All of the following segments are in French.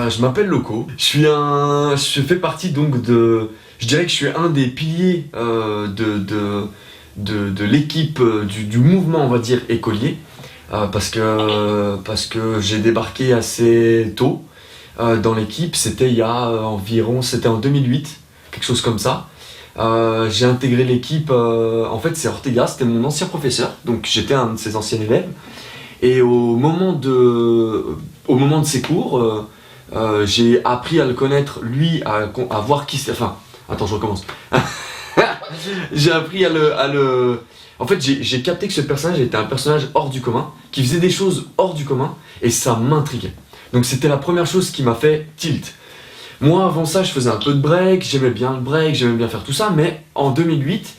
Je m'appelle Loco. Je fais partie donc de. Je dirais que je suis un des piliers de l'équipe du mouvement, on va dire, écolier. Parce que j'ai débarqué assez tôt dans l'équipe. C'était il y a c'était en 2008, quelque chose comme ça. J'ai intégré l'équipe. En fait, c'est Ortega, c'était mon ancien professeur. Donc j'étais un de ses anciens élèves. Et au moment de ses cours, j'ai appris à le connaître, lui, à voir qui c'est. Enfin, attends, je recommence. J'ai appris à le. En fait, j'ai capté que ce personnage était un personnage hors du commun, qui faisait des choses hors du commun, et ça m'intriguait. Donc c'était la première chose qui m'a fait tilt. Moi, avant ça, je faisais un peu de break, j'aimais bien le break, j'aimais bien faire tout ça, mais en 2008,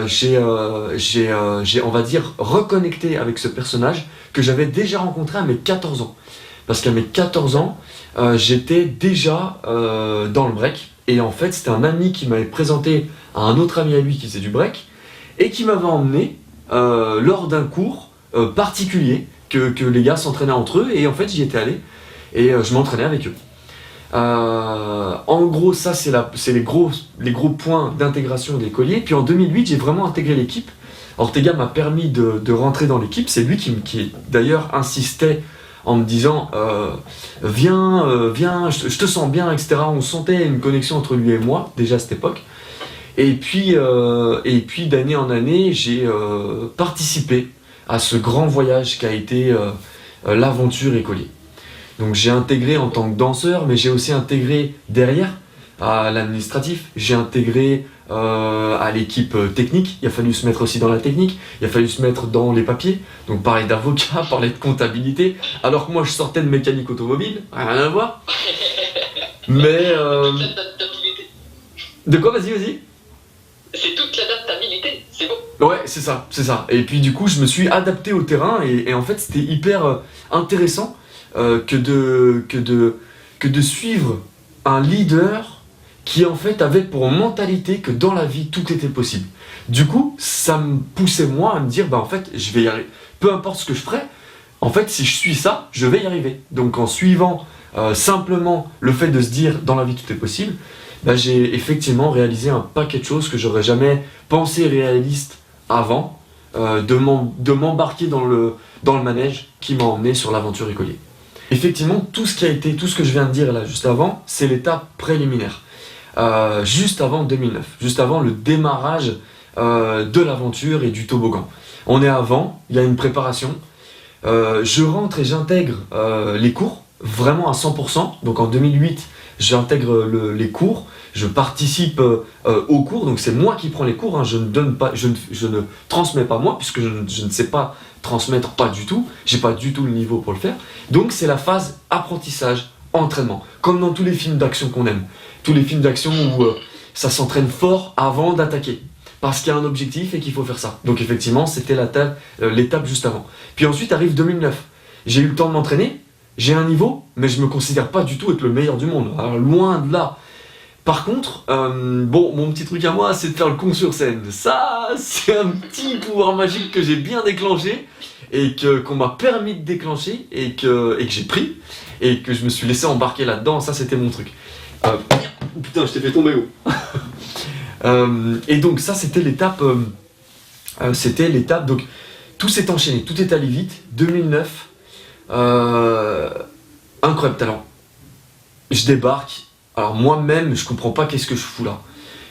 j'ai, on va dire, reconnecté avec ce personnage que j'avais déjà rencontré à mes 14 ans. Parce qu'à mes 14 ans, j'étais déjà dans le break. Et en fait, c'était un ami qui m'avait présenté à un autre ami à lui qui faisait du break et qui m'avait emmené lors d'un cours particulier que les gars s'entraînaient entre eux. Et en fait, j'y étais allé et je m'entraînais avec eux. En gros, ça, c'est les gros points d'intégration des colliers. Puis en 2008, j'ai vraiment intégré l'équipe. Ortega m'a permis de rentrer dans l'équipe. C'est lui qui d'ailleurs insistait en me disant viens, je te sens bien, etc. On sentait une connexion entre lui et moi, déjà à cette époque. Et puis d'année en année, j'ai participé à ce grand voyage qu'a été l'aventure écolier. Donc j'ai intégré en tant que danseur, mais j'ai aussi intégré derrière à l'administratif, j'ai intégré à l'équipe technique, il a fallu se mettre aussi dans la technique, il a fallu se mettre dans les papiers, donc parler d'avocat, parler de comptabilité, alors que moi je sortais de mécanique automobile, rien à voir. Mais... De quoi, vas-y. C'est toute l'adaptabilité, c'est beau. Ouais, c'est ça. Et puis du coup, je me suis adapté au terrain et en fait, c'était hyper intéressant que de suivre un leader qui en fait avait pour mentalité que dans la vie tout était possible. Du coup, ça me poussait moi à me dire en fait, je vais y arriver. Peu importe ce que je ferai, en fait, si je suis ça, je vais y arriver. Donc en suivant simplement le fait de se dire dans la vie tout est possible, j'ai effectivement réalisé un paquet de choses que j'aurais jamais pensé réaliste avant de m'embarquer dans le manège qui m'a emmené sur l'aventure écolier. Effectivement, tout ce que je viens de dire là juste avant, c'est l'étape préliminaire. Juste avant 2009, juste avant le démarrage de l'aventure et du toboggan. On est avant, il y a une préparation. Je rentre et j'intègre les cours, vraiment à 100%. Donc en 2008, j'intègre les cours, je participe aux cours, donc c'est moi qui prends les cours, hein, je ne transmets pas moi, puisque je ne sais pas transmettre pas du tout, j'ai pas du tout le niveau pour le faire. Donc c'est la phase apprentissage, entraînement, comme dans tous les films d'action qu'on aime. Tous les films d'action où ça s'entraîne fort avant d'attaquer, parce qu'il y a un objectif et qu'il faut faire ça. Donc effectivement, c'était l'étape juste avant. Puis ensuite arrive 2009. J'ai eu le temps de m'entraîner, j'ai un niveau, mais je me considère pas du tout être le meilleur du monde. Alors loin de là. Par contre, mon petit truc à moi, c'est de faire le con sur scène. Ça, c'est un petit pouvoir magique que j'ai bien déclenché et qu'on m'a permis de déclencher et que j'ai pris et que je me suis laissé embarquer là-dedans. Ça, c'était mon truc. Putain, je t'ai fait tomber haut. Et donc ça, c'était l'étape. Donc tout s'est enchaîné, tout est allé vite. 2009, incroyable talent. Je débarque. Alors moi-même, je comprends pas qu'est-ce que je fous là.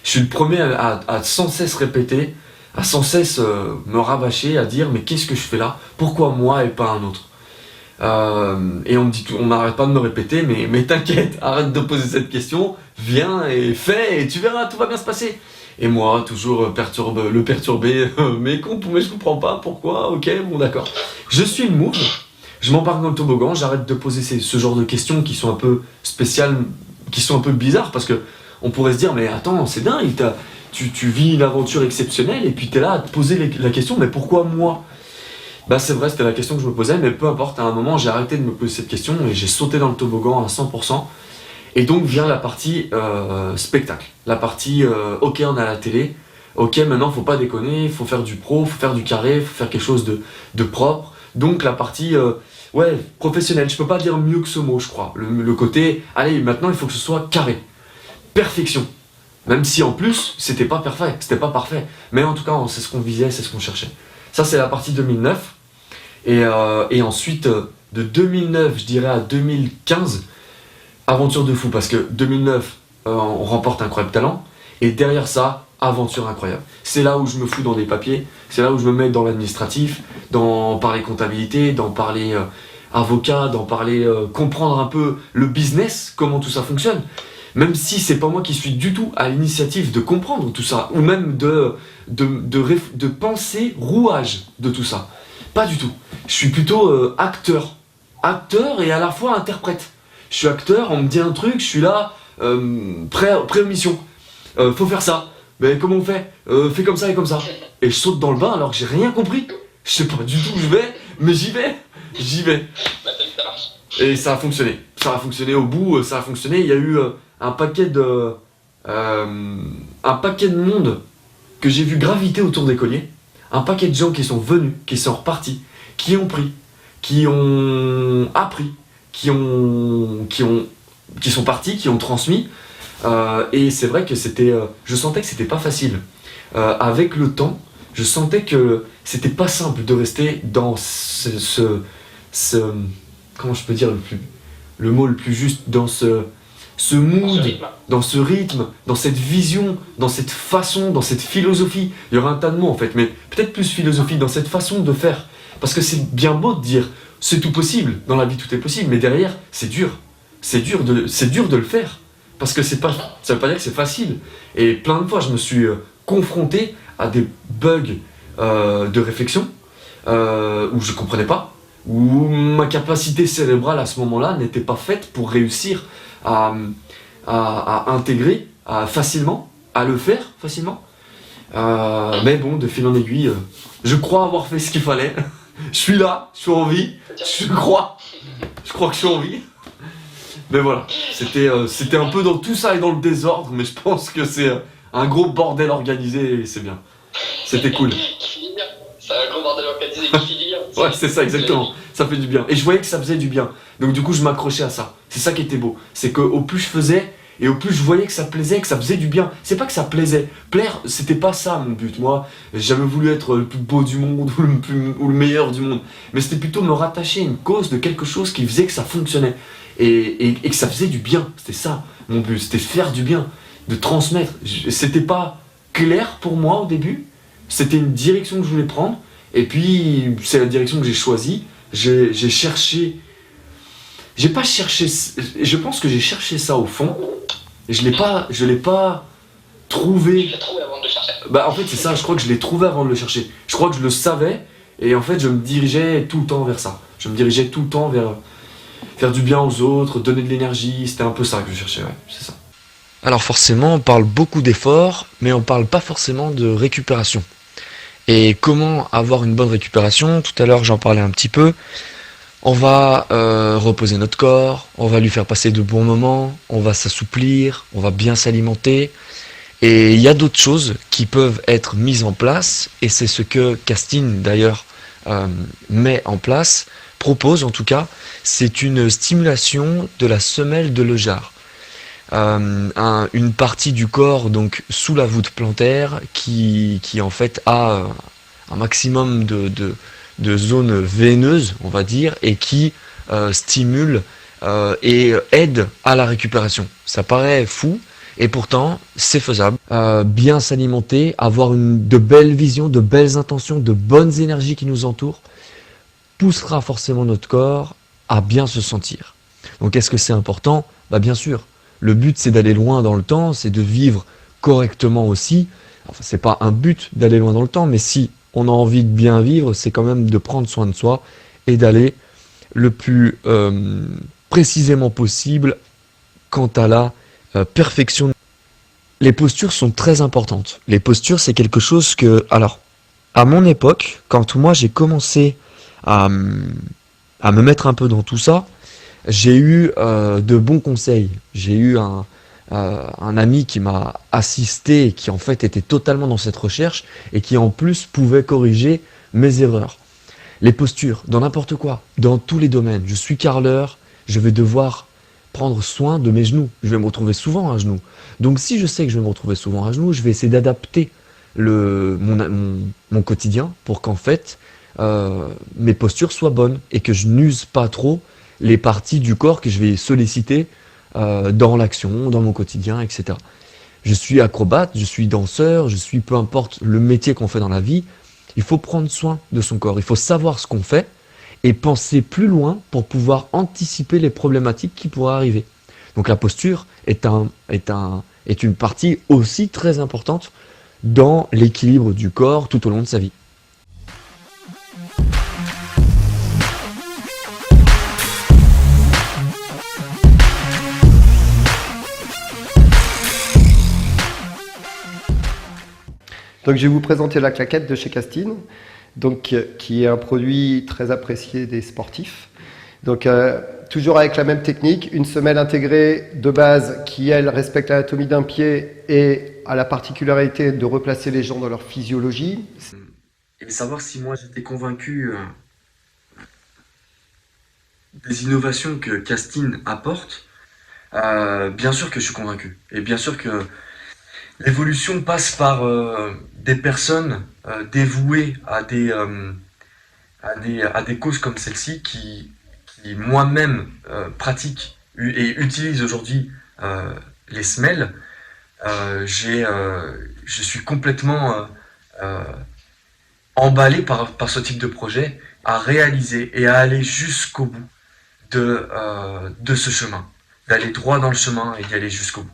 Je suis le premier à sans cesse répéter, à sans cesse me rabâcher, à dire mais qu'est-ce que je fais là? Pourquoi moi et pas un autre? Et on n'arrête pas de me répéter, mais t'inquiète, arrête de poser cette question, viens et fais et tu verras, tout va bien se passer. Et moi, toujours perturbé, mais je comprends pas, pourquoi, ok, bon d'accord. Je suis le move, je m'embarque dans le toboggan, j'arrête de poser ce genre de questions qui sont un peu spéciales, qui sont un peu bizarres, parce que on pourrait se dire, mais attends, c'est dingue, tu vis une aventure exceptionnelle, et puis t'es là à te poser la question, mais pourquoi moi? C'est vrai, c'était la question que je me posais, mais peu importe, à un moment, j'ai arrêté de me poser cette question, et j'ai sauté dans le toboggan à 100%, et donc vient la partie spectacle, la partie, ok, on a la télé, ok, maintenant, faut pas déconner, faut faire du pro, faut faire du carré, faut faire quelque chose de propre, donc la partie... Ouais, professionnel, je peux pas dire mieux que ce mot, je crois. Le côté, allez, maintenant il faut que ce soit carré. Perfection. Même si en plus, c'était pas parfait. Mais en tout cas, c'est ce qu'on visait, c'est ce qu'on cherchait. Ça, c'est la partie 2009. Et ensuite, de 2009, je dirais, à 2015, aventure de fou. Parce que 2009, on remporte Incroyable Talent. Et derrière ça, aventure incroyable. C'est là où je me fous dans des papiers. C'est là où je me mets dans l'administratif, dans parler comptabilité, dans parler avocat, dans parler comprendre un peu le business, comment tout ça fonctionne. Même si c'est pas moi qui suis du tout à l'initiative de comprendre tout ça, ou même de penser rouage de tout ça. Pas du tout. Je suis plutôt acteur. Acteur et à la fois interprète. Je suis acteur, on me dit un truc, je suis là, prêt aux missions. Faut faire ça. Mais comment on fait fais comme ça et comme ça. Et je saute dans le bain alors que j'ai rien compris. Je sais pas du tout où je vais, mais j'y vais. J'y vais. Bah, ça marche. Et ça a fonctionné. Ça a fonctionné au bout, ça a fonctionné. Il y a eu un paquet de monde que j'ai vu graviter autour des colliers. Un paquet de gens qui sont venus, qui sont repartis, qui ont pris, qui ont appris, qui sont partis, qui ont transmis. Et c'est vrai que je sentais que c'était pas facile. Avec le temps, je sentais que c'était pas simple de rester dans comment je peux dire le mot le plus juste, dans ce mood, dans ce rythme, dans cette vision, dans cette façon, dans cette philosophie. Il y aura un tas de mots en fait, mais peut-être plus philosophie, dans cette façon de faire. Parce que c'est bien beau de dire c'est tout possible, dans la vie tout est possible, mais derrière c'est dur. C'est dur de le faire. Parce que ça veut pas dire que c'est facile. Et plein de fois je me suis confronté à des bugs de réflexion où je comprenais pas, où ma capacité cérébrale à ce moment-là n'était pas faite pour réussir à intégrer facilement, à le faire facilement. Mais bon, de fil en aiguille, je crois avoir fait ce qu'il fallait. Je suis là, je suis en vie, je crois que je suis en vie. Mais voilà, c'était un peu dans tout ça et dans le désordre, mais je pense que c'est un gros bordel organisé et c'est bien. C'était cool. C'est un gros bordel organisé qui finit bien. Ouais, c'est ça, exactement. Ça fait du bien. Et je voyais que ça faisait du bien. Donc du coup, je m'accrochais à ça. C'est ça qui était beau. C'est qu'au plus je faisais, et au plus je voyais que ça plaisait, que ça faisait du bien. C'est pas que ça plaisait. Plaire, c'était pas ça mon but. Moi, j'ai jamais voulu être le plus beau du monde ou le meilleur du monde. Mais c'était plutôt me rattacher à une cause de quelque chose qui faisait que ça fonctionnait. Et que ça faisait du bien. C'était ça mon but. C'était faire du bien. De transmettre. C'était pas clair pour moi au début. C'était une direction que je voulais prendre. Et puis, c'est la direction que j'ai choisie. J'ai cherché... J'ai pas cherché... Je pense que j'ai cherché ça au fond. Et je l'ai pas trouvé... Tu l'as trouvé avant de le chercher. Bah en fait c'est ça, je crois que je l'ai trouvé avant de le chercher. Je crois que je le savais. Et en fait je me dirigeais tout le temps vers ça. Je me dirigeais tout le temps vers... faire du bien aux autres, donner de l'énergie. C'était un peu ça que je cherchais, ouais, c'est ça. Alors forcément, on parle beaucoup d'efforts, mais on parle pas forcément de récupération. Et comment avoir une bonne récupération? Tout à l'heure, j'en parlais un petit peu. On va reposer notre corps, on va lui faire passer de bons moments, on va s'assouplir, on va bien s'alimenter. Et il y a d'autres choses qui peuvent être mises en place, et c'est ce que Castine d'ailleurs met en place, propose en tout cas, c'est une stimulation de la semelle de Lejar. Une partie du corps donc sous la voûte plantaire qui en fait a un maximum de zones veineuses on va dire et qui stimule et aide à la récupération. Ça paraît fou et pourtant c'est faisable. Bien s'alimenter, avoir de belles visions, de belles intentions, de bonnes énergies qui nous entourent poussera forcément notre corps à bien se sentir. Donc est-ce que c'est important? Bah bien sûr. Le but, c'est d'aller loin dans le temps, c'est de vivre correctement aussi. Enfin, c'est pas un but d'aller loin dans le temps, mais si on a envie de bien vivre, c'est quand même de prendre soin de soi et d'aller le plus précisément possible quant à la perfection. Les postures sont très importantes. Les postures, c'est quelque chose que... Alors, à mon époque, quand moi j'ai commencé à me mettre un peu dans tout ça, j'ai eu de bons conseils. J'ai eu un ami qui m'a assisté et qui en fait était totalement dans cette recherche et qui en plus pouvait corriger mes erreurs. Les postures, dans n'importe quoi, dans tous les domaines. Je suis carreleur, je vais devoir prendre soin de mes genoux. Je vais me retrouver souvent à genoux. Donc si je sais que je vais me retrouver souvent à genoux, je vais essayer d'adapter mon quotidien pour qu'en fait mes postures soient bonnes et que je n'use pas trop les parties du corps que je vais solliciter dans l'action, dans mon quotidien, etc. Je suis acrobate, je suis danseur, je suis peu importe le métier qu'on fait dans la vie, il faut prendre soin de son corps, il faut savoir ce qu'on fait et penser plus loin pour pouvoir anticiper les problématiques qui pourraient arriver. Donc la posture est une partie aussi très importante dans l'équilibre du corps tout au long de sa vie. Donc je vais vous présenter la claquette de chez Castine, donc, qui est un produit très apprécié des sportifs. Donc toujours avec la même technique, une semelle intégrée de base qui, elle, respecte l'anatomie d'un pied et a la particularité de replacer les gens dans leur physiologie. Et savoir si moi j'étais convaincu des innovations que Castine apporte, bien sûr que je suis convaincu. Et bien sûr que l'évolution passe par des personnes dévouées à des causes comme celle-ci qui moi-même pratique et utilise aujourd'hui les semelles. Je suis complètement emballé par ce type de projet, à réaliser et à aller jusqu'au bout de ce chemin, d'aller droit dans le chemin et d'y aller jusqu'au bout.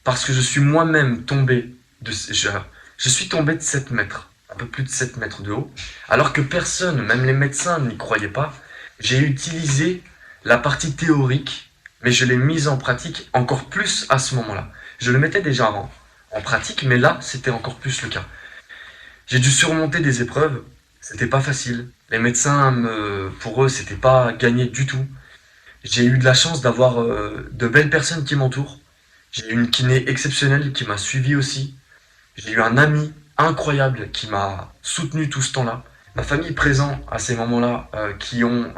Parce que je suis moi-même tombé je suis tombé de 7 mètres, un peu plus de 7 mètres de haut, alors que personne, même les médecins, n'y croyaient pas. J'ai utilisé la partie théorique, mais je l'ai mise en pratique encore plus à ce moment-là. Je le mettais déjà en pratique, mais là, c'était encore plus le cas. J'ai dû surmonter des épreuves, c'était pas facile. Les médecins, pour eux, c'était pas gagné du tout. J'ai eu de la chance d'avoir de belles personnes qui m'entourent. J'ai eu une kiné exceptionnelle qui m'a suivi aussi. J'ai eu un ami incroyable qui m'a soutenu tout ce temps-là. Ma famille présente à ces moments-là qui m'ont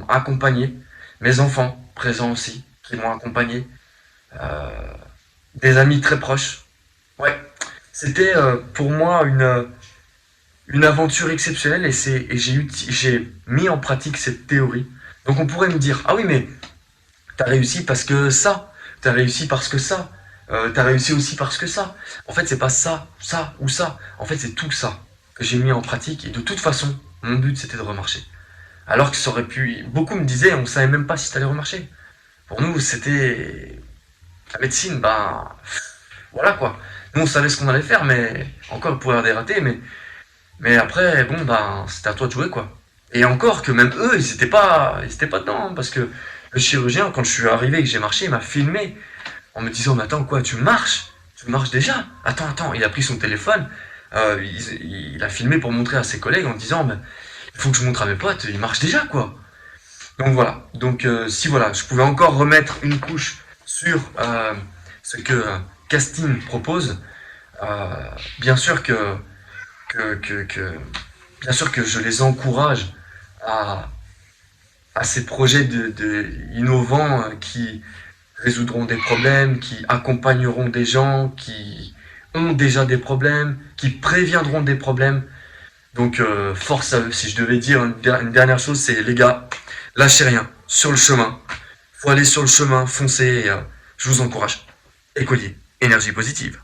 accompagné. Mes enfants présents aussi qui m'ont accompagné. Des amis très proches. Ouais, c'était pour moi une aventure exceptionnelle et j'ai mis en pratique cette théorie. Donc on pourrait me dire, ah oui mais t'as réussi parce que ça, t'as réussi parce que ça, t'as réussi aussi parce que ça. En fait c'est pas ça, ça ou ça, en fait c'est tout ça que j'ai mis en pratique et de toute façon mon but c'était de remarcher. Alors que ça aurait pu, beaucoup me disaient on savait même pas si t'allais remarcher. Pour nous c'était la médecine, voilà quoi. Nous on savait ce qu'on allait faire mais encore il pourrait y avoir des ratés mais après bon c'était à toi de jouer quoi. Et encore que même eux ils étaient pas dedans hein, parce que le chirurgien quand je suis arrivé et que j'ai marché il m'a filmé en me disant mais attends quoi tu marches déjà, attends il a pris son téléphone il a filmé pour montrer à ses collègues en disant mais il faut que je montre à mes potes il marche déjà quoi. Donc voilà, donc si voilà je pouvais encore remettre une couche sur ce que Castine propose, bien sûr que je les encourage à ces projets innovants qui résoudront des problèmes, qui accompagneront des gens qui ont déjà des problèmes, qui préviendront des problèmes. Donc force à eux. Si je devais dire une dernière chose, c'est les gars, lâchez rien sur le chemin. Faut aller sur le chemin, foncez. Et, je vous encourage. Écolier, énergie positive.